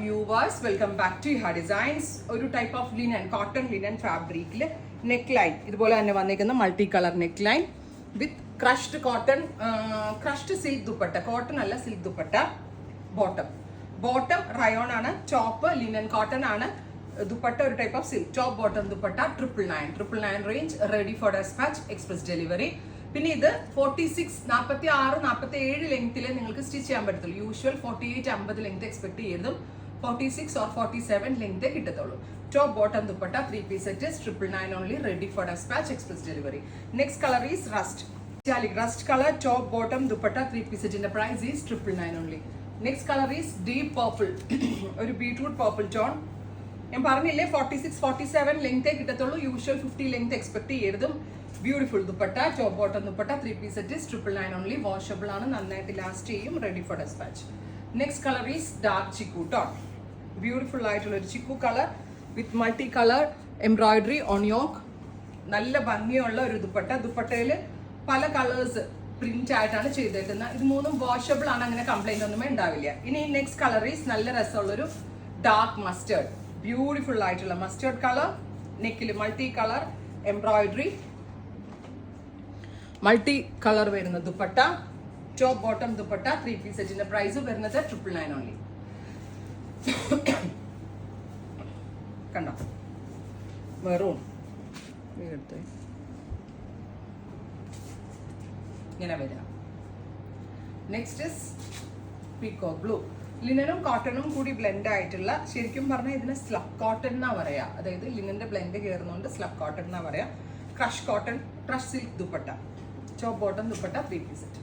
viewers, welcome back to Iha Designs. ഒരു type of linen cotton linen ഫാബ്രിക്കിൽ neck line ഇതുപോലെ തന്നെ വന്നിരിക്കുന്ന multi colour neck line with crushed cotton crushed silk dupatta cotton അല്ല silk dupatta bottom rayon ആണ് top linen cotton ആണ് ദുപ്പട്ട ഒരു type of silk top bottom dupatta 999 range ready for dispatch express delivery. പിന്നെ ഇത് 46 46 47 ലെങ്ത്തിൽ നിങ്ങൾക്ക് സ്റ്റിച്ച് ചെയ്യാൻ പറ്റത്തുള്ളൂ. യൂഷ്വൽ 48 50 ലെങ്ത് എക്സ്പെക്ട് ചെയ്തതും 46 ഓർ 47 ലെങ്ത് കിട്ടത്തുള്ളൂ. Top bottom dupatta 3 piece set 999 only ready for dispatch express delivery. Next colour is rust colour top bottom dupatta 3 piece സെറ്റിന്റെ price is 999 only. Next colour is deep purple ഒരു beetroot purple tone. ഞാൻ പറഞ്ഞില്ലേ 46 47 ലെങ്തേ കിട്ടത്തുള്ളൂ. Usual 50 length expect ചെയ്തതും beautiful dupatta top bottom dupatta 3 piece set 999 only. Washable ആണ്, നന്നായിട്ട് last ചെയ്യും, ready for despatch. Next colour is dark chikoo tone. Beautiful ആയിട്ടുള്ള ഒരു chikoo colour with multi colour embroidery on yoke. നല്ല ഭംഗിയുള്ള ഒരു ദുപ്പട്ടയിൽ പല കളേഴ്സ് പ്രിന്റ് ആയിട്ടാണ് ചെയ്തേക്കുന്നത്. ഇത് മൂന്നും വാഷബിൾ ആണ്, അങ്ങനെ കംപ്ലൈന്റ് ഒന്നും ഉണ്ടാവില്ല. ഇനി നെക്സ്റ്റ് കളർ ഈസ് നല്ല രസമുള്ളൊരു ഡാർക്ക് മസ്റ്റേർഡ്. ബ്യൂട്ടിഫുൾ ആയിട്ടുള്ള മസ്റ്റേർഡ് കളർ നെക്കിൽ multi colour embroidery multi colour വരുന്ന dupatta top bottom dupatta 3 piece സെറ്റിന്റെ പ്രൈസ് വരുന്നത് 999 ഓൺലി. കണ്ടോ മെറൂൺ ഇങ്ങനെ വരാം. Next is peacock blue. ലിനനും കോട്ടണും കൂടി ബ്ലെൻഡ് ആയിട്ടുള്ള, ശരിക്കും പറഞ്ഞാൽ ഇതിനെ സ്ലബ് കോട്ടൺ എന്നാ പറയാ. അതായത് ലിനന്റെ ബ്ലെൻഡ് കയറുന്നതുകൊണ്ട് സ്ലബ് കോട്ടൺ എന്നാ പറയാ. Crush cotton crush silk dupatta top bottom dupatta 3 piece set.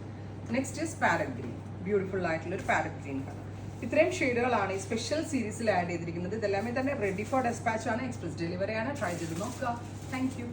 Next is parrot green. Beautiful ആയിട്ടുള്ള ഒരു പാരറ്റ് ഗ്രീൻ കളർ. ഇത്രയും ഷെയ്ഡുകളാണ് ഈ സ്പെഷ്യൽ സീരീസിൽ ആഡ് ചെയ്തിരിക്കുന്നത്. ഇതെല്ലാമേ തന്നെ റെഡി ഫോർ ഡെസ്പാച്ച് ആണ്, എക്സ്പ്രസ് ഡെലിവറി ആണ്. ട്രൈ ചെയ്ത് നോക്കുക. Thank you.